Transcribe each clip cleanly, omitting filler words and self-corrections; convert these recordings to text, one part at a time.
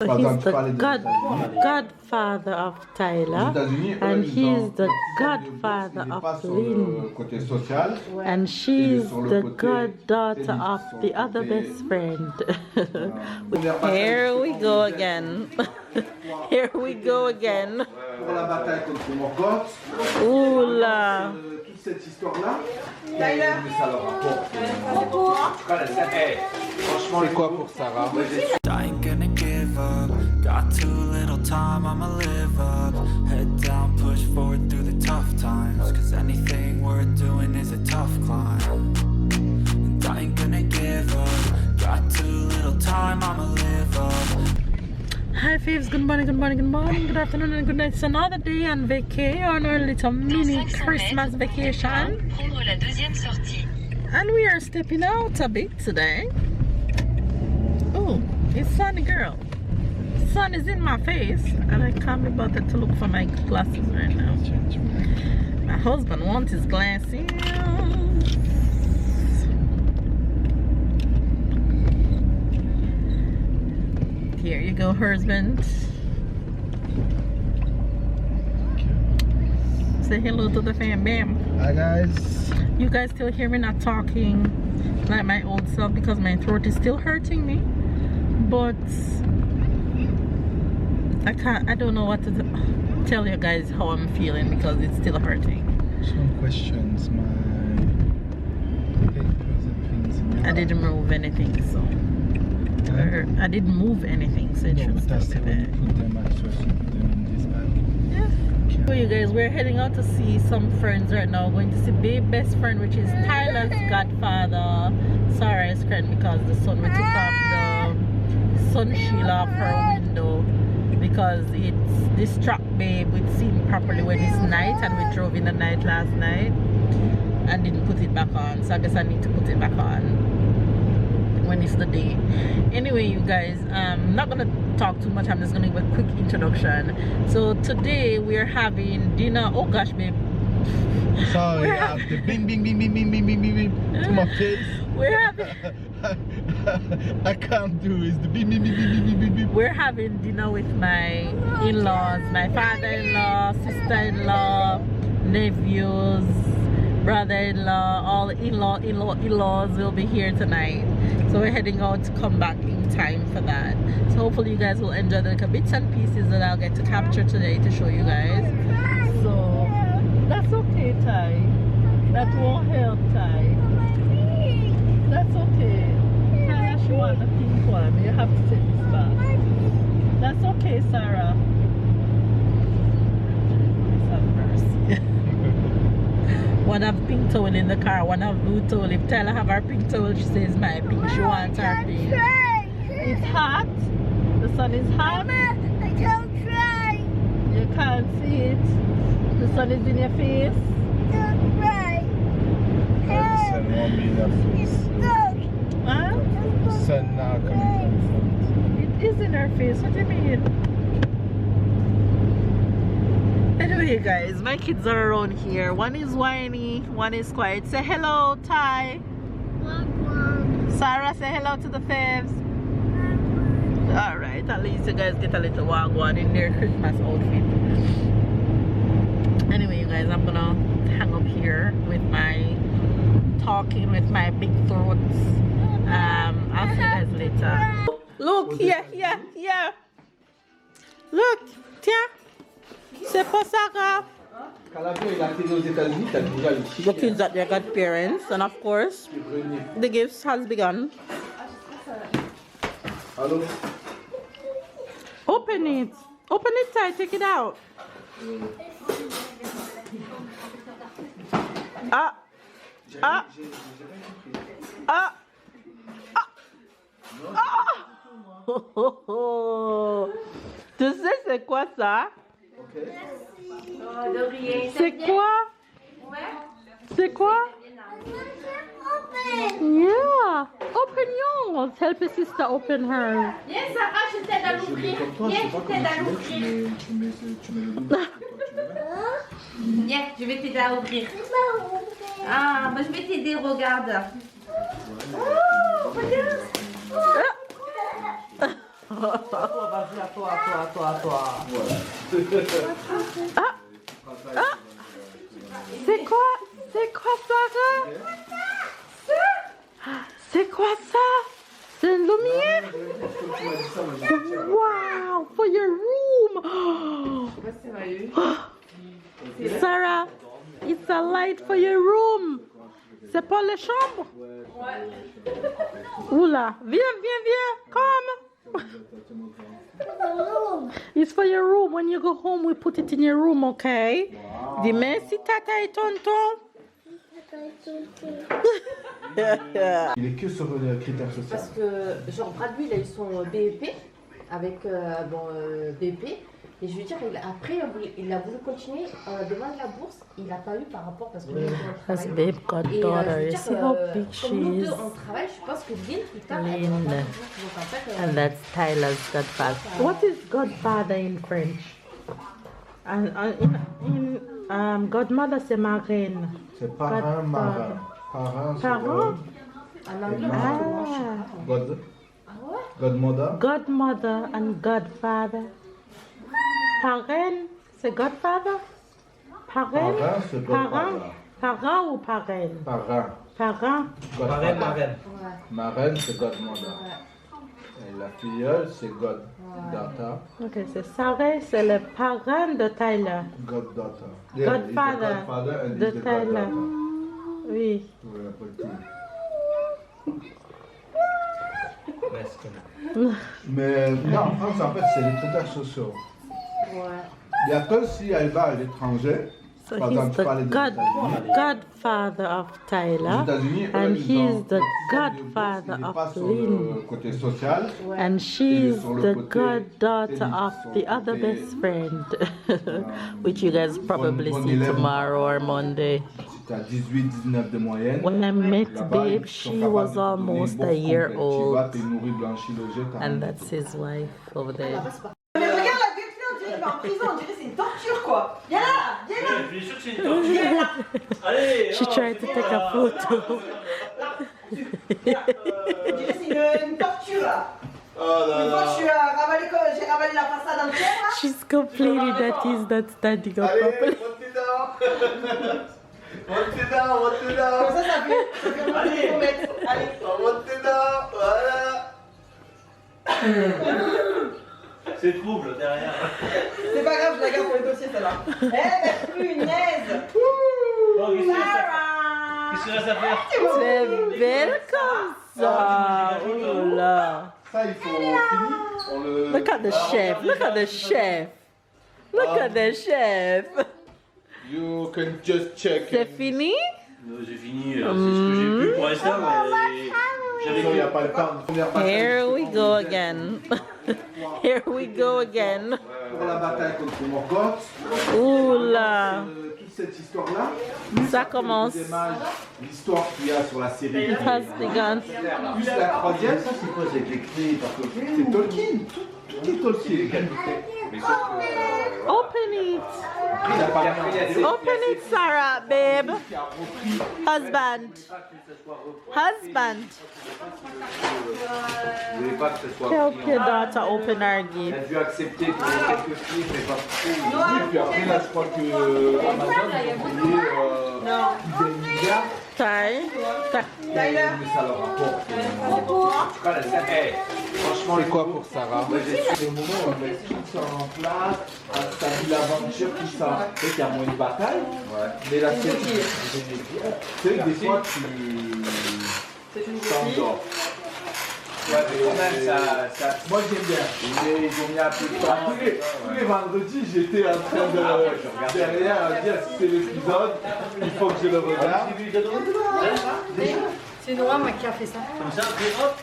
He's the godfather of Tyler, and he's the godfather of Lynn, and she's the goddaughter of the other best friend. Here we go again. Here we go again. Oula. Cette histoire-là, ça leur apporte. Franchement, c'est quoi pour Sarah? I ain't gonna give up. Got too little time, I'ma live up. Head down, push forward through the tough times. Cause anything worth doing is a tough climb. And I ain't gonna give up. Got too little time, I'ma live up. Hi faves, good morning, good morning, good morning, good afternoon and good night. It's another day on vacation, on our little mini Christmas vacation. And we are stepping out a bit today. Oh, it's sunny girl. Sun is in my face and I can't be bothered to look for my glasses right now. My husband wants his glasses. Here you go, husband. Say hello to the fam, bam. Hi guys. You guys still hear me not talking like my old self because my throat is still hurting me. But I don't know what to tell you guys how I'm feeling because it's still hurting. Some questions, my papers and things in your I didn't move anything, so. I didn't move anything, so it should still be there. Put them at first, you put them in this bag. Yeah. So you guys, we're heading out to see some friends right now. Going to see babe best friend, which is Tyler's godfather. Sarah's friend because the sun, we took off the sun shield off her window because it's distract babe with seeing properly when it's night, and we drove in the night last night and didn't put it back on. So I guess I need to put it back on when it's the day. Anyway, you guys, I'm not gonna talk too much. I'm just gonna give a quick introduction. So today we're having dinner. Oh gosh, babe. Sorry, I have the bing bing bing bing bing bing bing bing bing to my face. We're having I can't do it. It's the bing bing bing bing bing bing bing. We're having dinner with my in-laws, my father-in-law, sister-in-law, nephews, brother-in-law, all in-laws will be here tonight. So we're heading out to come back in time for that. So hopefully you guys will enjoy the little bits and pieces that I'll get to capture today to show you guys. So that's okay, Ty. That won't help, Ty. That's okay. Ty, she wants the pink one. You have to take this back. That's okay, Sarah. One have pink towel in the car, one have blue towel. If Tyler have her pink towel, she says my pink. She wants her pink. It's hot. The sun is hot. I can't try. You can't see it. The sun is in your face. Don't try. The sun won't be in your face. Huh? The sun now coming from front. It is in her face. What do you mean? Anyway, guys, my kids are around here. One is whiny, one is quiet. Say hello, Ty. Sarah, say hello to the faves. Alright, at least you guys get a little wagwan in their Christmas outfit. Anyway, you guys, I'm gonna hang up here with my talking with my big throats. I'll see you guys later. Look, here. Look, tiens. C'est pas Sarah. The kids at their godparents, and of course, the gifts has begun. Hello? Open it. Open it tight. Take it out. Ah. Ah. Ah. Ah. Tu sais c'est quoi ça? C'est quoi? C'est quoi? Yeah. Open yours. Help your sister open her. Viens Sarah, je t'aide à l'ouvrir. Viens, je t'aide à l'ouvrir. Viens, je vais t'aider à ouvrir. Ah, bah je vais t'aider, regarde. Oh, regarde. Toi. Ah. Ah. C'est quoi? C'est quoi ça? C'est quoi ça? C'est une lumière? Wow, for your room. Sarah, it's a light for your room. C'est pour les chambres? Ouais. Oula, viens, come. It's for your room. When you go home, we put it in your room, okay? Dis merci, tata et tonton. Il est que sur le critère social. Parce que, genre, Brad, lui, il a eu son BEP avec BEP. Et je veux dire, après, il a voulu continuer. On a demandé la bourse. Il n'a pas eu par rapport parce que lui, il That's travaille. babe goddaughter. You see how big she Comme nous is? deux, on travaille, je pense que Lynn, plus tard, elle Lynn. va pas toujours. Donc, en fait, And that's Tyler's godfather. What is godfather in French? And in godmother, c'est marraine. C'est parrain, marin. Parrain, c'est Parent? en anglais, Ah. God. Ah ouais? Godmother. Godmother and godfather. Parrain, c'est godfather? Parrain? Parrain, c'est godfather. Parrain ou parraine? Parrain. Parrain. Godfather. Ouais. Marraine, c'est godmother. Ouais. Et la filleule, c'est goddaughter. Ok, c'est Sarah, c'est le parrain de Tyler. Goddaughter. Godfather and de he's the Tyler. goddaughter. Oui. Ouais, la politique. Mais non, en France, en fait, c'est les critères sociaux. Ouais. Il y a que si elle va à l'étranger, So par he's exemple, tu the parlais des États-Unis. godfather of Les Tyler. États-Unis, eux, And ils he's ont- the leur système de godfather bourse, il est of pas sur Lynn. le côté social. And Et she's sur le the côté goddaughter tennis, of sur the le other côté, best friend, which you guys probably bon see élève. tomorrow or Monday. Si tu as 18-19 de moyenne, When I met là-bas, Babe, ils sont she capables was de te donner une almost bourse a year complète. Tu vas, old, t'es nourri, blanchi, logé, t'as and rien. that's his wife over there. Mais regarde la détenue, on dirait qu'il va en prison, on dirait que c'est une torture quoi. Viens là, viens là. Je suis sûr que c'est une torture. Allez, She tried to take a photo. On dirait que c'est une torture là. Oh là Une fois, là. j'ai ravalé la façade entière là. She's complaining that he's not standing up Allez, properly. monte down. Monte down, monte Comme down. ça fait Allez. 1 mètre. Allez. Monte down, voilà. c'est trouble derrière. C'est pas grave, je la garde pour les dossiers celle-là. Eh ben punaise. Bon, qu'est-ce qu'il reste à faire? C'est belle comme ça. Oh là. Ça, il faut finir. On le... Look at the chef. Look at the chef. Look at the chef. You can just check. C'est fini? J'ai fini, c'est ce que j'ai pu pour l'instant, mais j'avais Il n'y a pas le temps. Première bataille, Here c'est we pour go vous again. Here we go again. Pour la bataille contre Morgoth. Ouh là. Toute cette histoire-là. Ça commence. L'histoire qu'il y a sur la série. It has begun. Plus la troisième, ça c'est quoi? C'est écrit parce que c'est Tolkien. Tout est Tolkien. Open it. Il a pas Open it, Sarah, babe. Husband. Husband. Je voulais pas que ce soit Help pris your en- daughter open her Elle gift. a dû accepter pour quelques films, mais pas trop. Et puis après, là, je crois que Amazon, ils ont payé plus d'un milliard. Ty. Mais ça leur rapporte. Franchement, c'est quoi pour Sarah? C'est le moment où on met tout ça en place, installer l'aventure, tout ça. Tu sais qu'il y a moins de bataille, mais la série, tu sais que des fois, tu t'endors. Ouais, mais quand même, moi j'aime bien. Ils ont mis un peu de temps. Tous les vendredis, j'étais en train de derrière à dire si c'est l'épisode, il faut que je le regarde. C'est Noah moi, qui a fait ça. comme ça, après hop,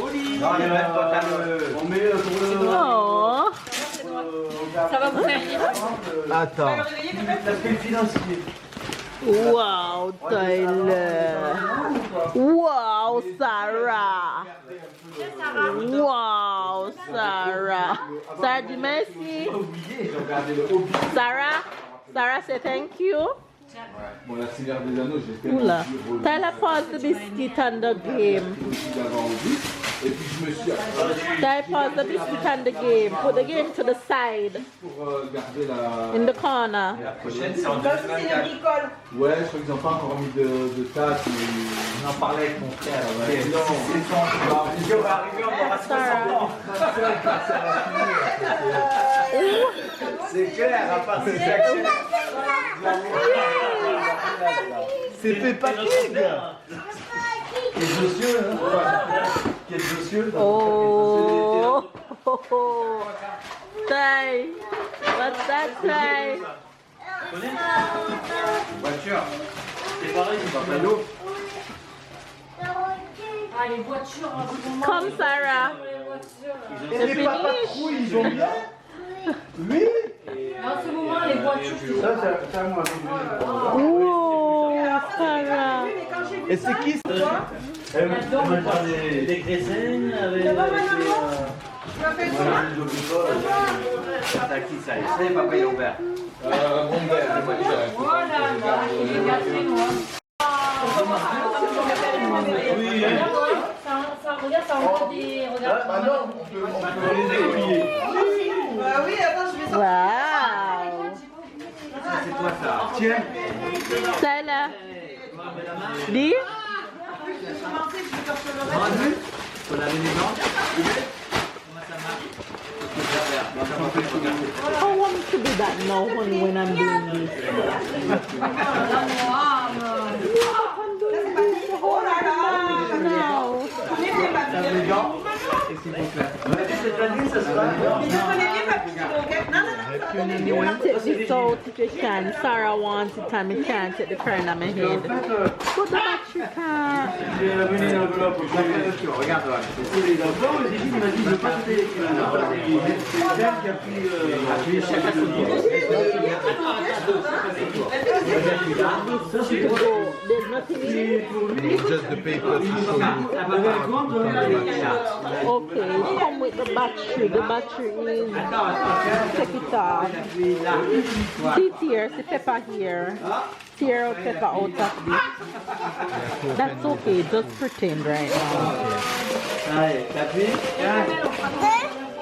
au lit. On met sur le. Oh. Ça va vous faire rire. Attends. L'aspect financier. Wow, Tyler. Wow, Sarah. Wow, Sarah. Sarah, dis merci. Sarah, say thank you. Bon, la Seigneur des Anneaux, j'espère Oula. que Tyler paused the biscuit on the game. d'avoir envie. Et puis je me suis Dad, pause the biscuit and the game. Put the game to the side. pour garder la... In the corner. La prochaine, c'est en Toi aussi, c'est 2024. l'agricole. Ouais, je crois qu'ils n'ont pas encore mis de tasse, mais... On en parlait avec mon frère. Ouais, Ouais. non. Si on va arriver, on aura 60 ans. C'est clair, à part ces actions. C'est Peppa Pig. Quel dossier, hein? Quel dossier? Oh. Tay. What's that, Tay? Voiture. C'est pareil, c'est pas vélo. Ah, les voitures, en ce moment. Come, Sarah. Et les papatrouilles, ils ont bien. Oui. En ce moment, les voitures, c'est Ça, c'est à moi. Oh, Sarah. Et c'est qui ça? On va faire des graissins avec. Ça va, madame? Tu m'as fait comment? T'as qui ça? C'est papa et Robert. Mon père, moi direct. Voilà, il est gâté, moi. Oui, Ça, regarde, ça envoie des. Regarde. Ah non, on peut les aiguiller. Bah oui, attends, je vais sortir. Wow. c'est quoi ça? Tiens. Ça là. Dis. Faut laver les dents. Comment ça marche? I want to do that now, honey, when I'm doing this. Oh là là. No. Lave les dents. Et s'il vous plaît. Cette année, ça sera. Mais je connais bien ma petite conquête. Non, non, non, ça va donner You want to take this out if you can. Sarah wants it and I can't take the crown on my head. Put the battery car. J'ai ramené une enveloppe au jeu. Regarde, c'est les enfants. Le début, il m'a dit, je veux pas te payer. C'est elle qui a pris chaque There's nothing in it. Just the paper to show you. Okay, it come with the battery. The battery is take it off. See here, see pepper here. Tear out pepper out of this. That's okay, just pretend right now. Allez, t'as pris?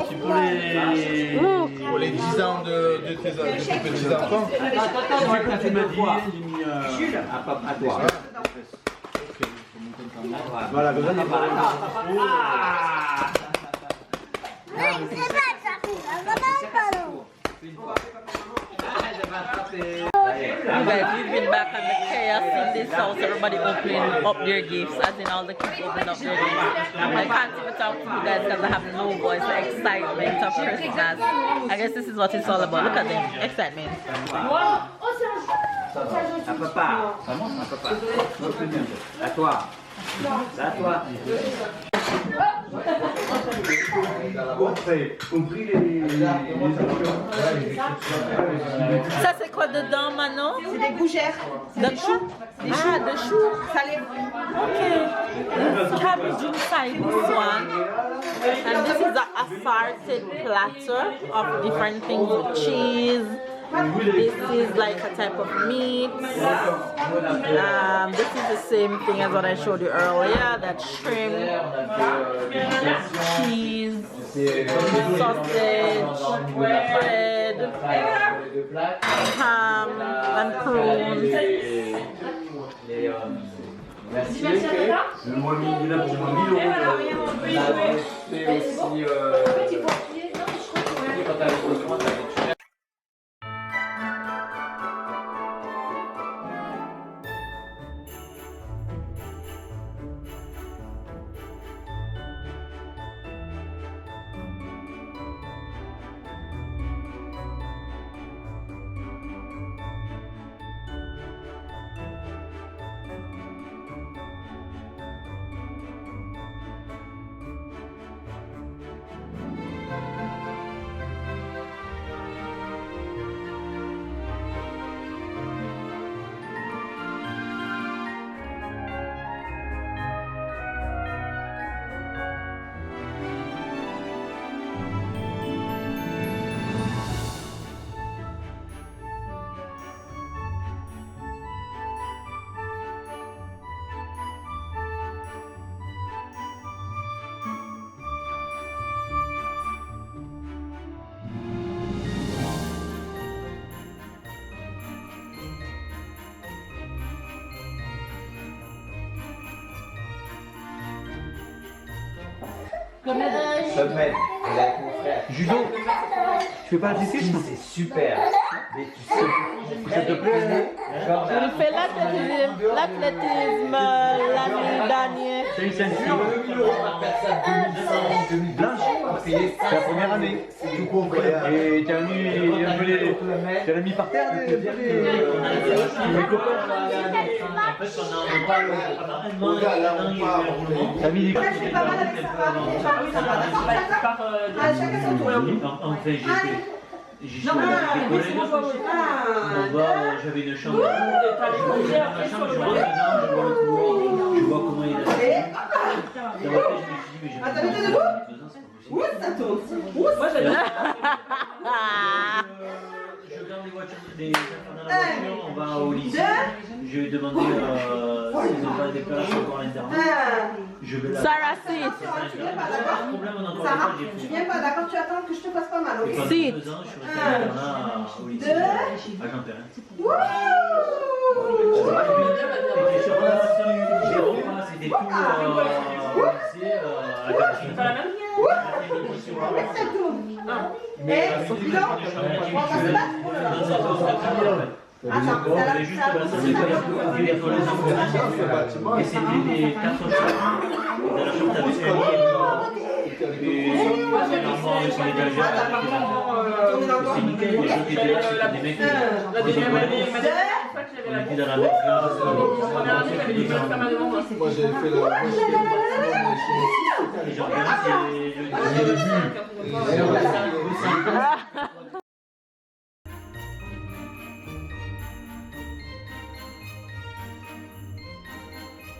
C'est pour les... Look, Pour les 10 ans de tes petits enfants. Attends, tu m'as dit, j'ai mis à toi. Voilà, besoin d'en parler. you guys, we've been back on the chaos in this house. Everybody opening up their gifts, as in all the kids opening up their gifts. I can't even talk to you guys because I have no voice. The excitement of Christmas. I guess this is what it's all about. Look at them, excitement. À papa. Ça monte, à papa. À toi. À toi. Compris les Ça c'est quoi dedans, Manon? C'est des gougères. The chou? Ah, the chou. Salé. Okay. There's cabbage inside this one. And this is a assorted platter of different things with cheese. This is like a type of meat. This is the same thing as what I showed you earlier. That shrimp, cheese, sausage, bread, ham, and prunes. Merci. Le mois il a pour moi 1000 €. C'est aussi quand t'as les besoins, Semaine. Semaine, elle est avec mon frère. Judo. Tu fais pas l'athlétisme? C'est super. Mais tu sais, mon frère, Ça te plaît? genre, Il fait l'athlétisme l'année dernière. T'as une ceinture? 2000 € par personne, 2005, 2012. Blanche? Payer C'est la première année. C'est tout compris. Et t'as mis un peu les... Tu l'as mis par terre, les copains? Regarde, là, on part. T'as mis des... Là, je fais pas mal avec ça. Chacun son tour. Enfin, j'y suis Non, allé mais avec des collègues. Mon gars, j'avais une chambre. Je rentre dans la chambre, je rentre dedans, je vois comment il a fait. Dans ma tête, je me suis dit, mais j'ai pas Attends, mettez debout. Ouh, ça tourne. Ouh, moi j'adore. Je garde les voitures, les enfants dans la voiture, on va au lycée. Je vais demander s'ils n'ont pas des places pour l'internat. Je vais là. Sarah, sit. Tu viens pas, d'accord? Problème, on a encore Sarah, j'ai tu fait. viens pas, d'accord? Tu attends que je te fasse pas mal, ok? Et pendant 2 ans, je suis resté à l'internat au lycée, à Jean-Perrin. J'ai repas, c'était tout au lycée, à la cantine. Ça tourne. Mais, bilan, on va se battre pour le Attends, J'avais juste passé les pour les enfants. Et c'était des 4 chambres. Dans la chambre, t'avais un lit et normalement, avec les étagères, c'est nickel. Les gens qui étaient là, c'était des mecs. la deuxième année, on était dans la même classe. Moi, j'avais fait le. Et j'en regarde, c'est le